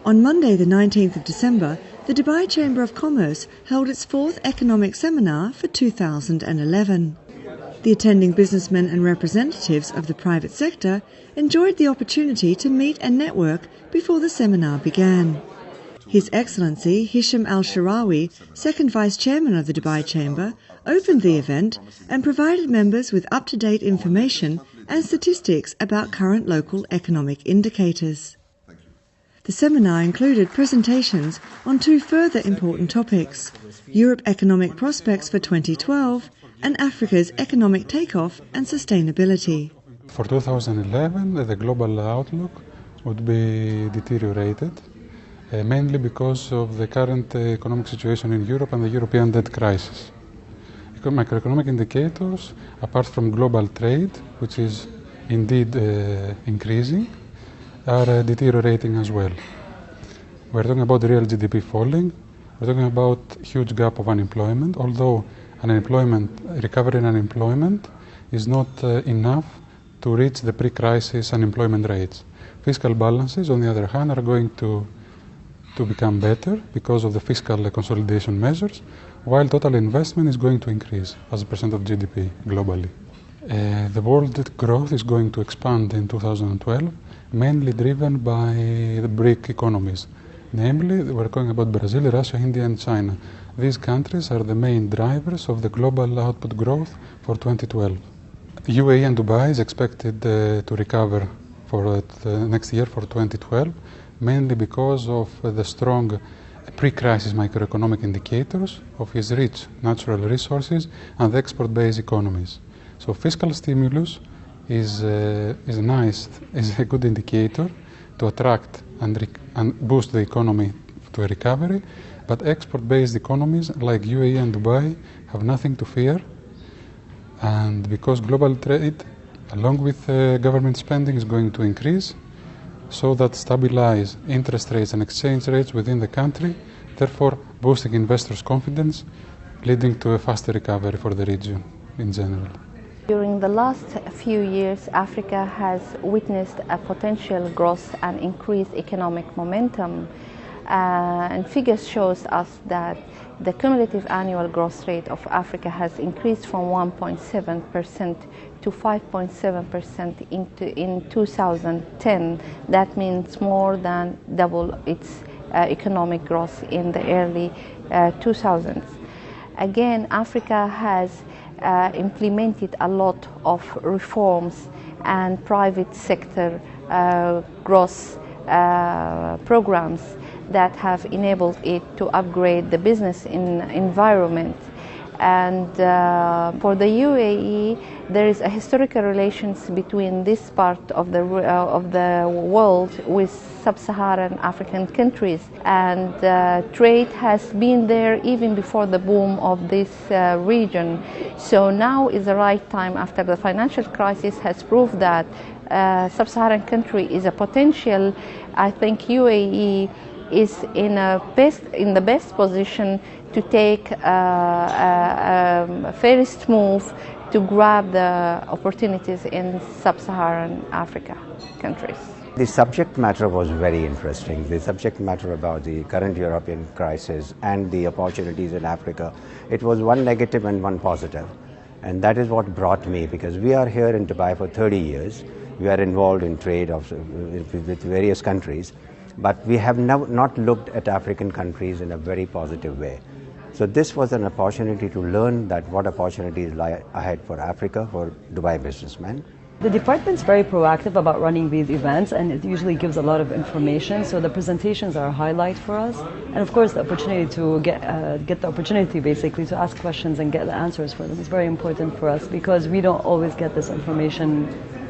On Monday the 19th of December, the Dubai Chamber of Commerce held its fourth economic seminar for 2011. The attending businessmen and representatives of the private sector enjoyed the opportunity to meet and network before the seminar began. His Excellency Hisham Al Shirawi, second Vice Chairman of the Dubai Chamber, opened the event and provided members with up-to-date information and statistics about current local economic indicators. The seminar included presentations on two further important topics: Europe economic prospects for 2012 and Africa's economic takeoff and sustainability. For 2011, the global outlook would be deteriorated, mainly because of the current economic situation in Europe and the European debt crisis. Macroeconomic indicators, apart from global trade, which is indeed increasing, are deteriorating as well. We're talking about real GDP falling. We're talking about huge gap of unemployment, although recovery in unemployment is not enough to reach the pre-crisis unemployment rates. Fiscal balances, on the other hand, are going to become better because of the fiscal consolidation measures, while total investment is going to increase as a percent of GDP globally. The world growth is going to expand in 2012, mainly driven by the BRIC economies. Namely, we're talking about Brazil, Russia, India and China. These countries are the main drivers of the global output growth for 2012. UAE and Dubai is expected to recover for next year, for 2012, mainly because of the strong pre-crisis macroeconomic indicators of its rich natural resources and the export-based economies. So fiscal stimulus is a good indicator to attract and boost the economy to a recovery, but export-based economies like UAE and Dubai have nothing to fear, and because global trade, along with government spending, is going to increase, so that stabilize interest rates and exchange rates within the country, therefore boosting investors' confidence, leading to a faster recovery for the region in general. During the last few years, Africa has witnessed a potential growth and increased economic momentum, and figures shows us that the cumulative annual growth rate of Africa has increased from 1.7% to 5.7% in 2010. That means more than double its economic growth in the early 2000s. Again, Africa has implemented a lot of reforms and private sector growth programs that have enabled it to upgrade the business environment. And for the UAE, there is a historical relations between this part of the world with sub-Saharan African countries, and trade has been there even before the boom of this region. So now is the right time, after the financial crisis has proved that sub-Saharan country is a potential. I think UAE is in the best position to take a first move to grab the opportunities in sub-Saharan Africa countries. The subject matter was very interesting. The subject matter about the current European crisis and the opportunities in Africa, it was one negative and one positive. And that is what brought me, because we are here in Dubai for 30 years. We are involved in trade with various countries, but we have not looked at African countries in a very positive way. So this was an opportunity to learn that what opportunities lie ahead for Africa, for Dubai businessmen. The department's very proactive about running these events, and it usually gives a lot of information. So the presentations are a highlight for us, and of course the opportunity to get the opportunity basically to ask questions and get the answers for them is very important for us, because we don't always get this information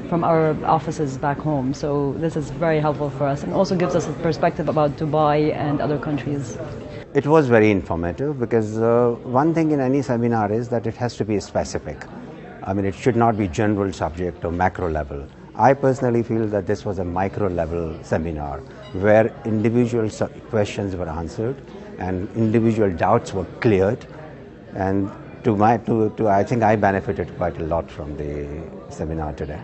from our offices back home. So this is very helpful for us, and also gives us a perspective about Dubai and other countries. It was very informative, because one thing in any seminar is that it has to be specific. I mean, it should not be general subject or macro level. I personally feel that this was a micro level seminar where individual questions were answered and individual doubts were cleared, and I think I benefited quite a lot from the seminar today.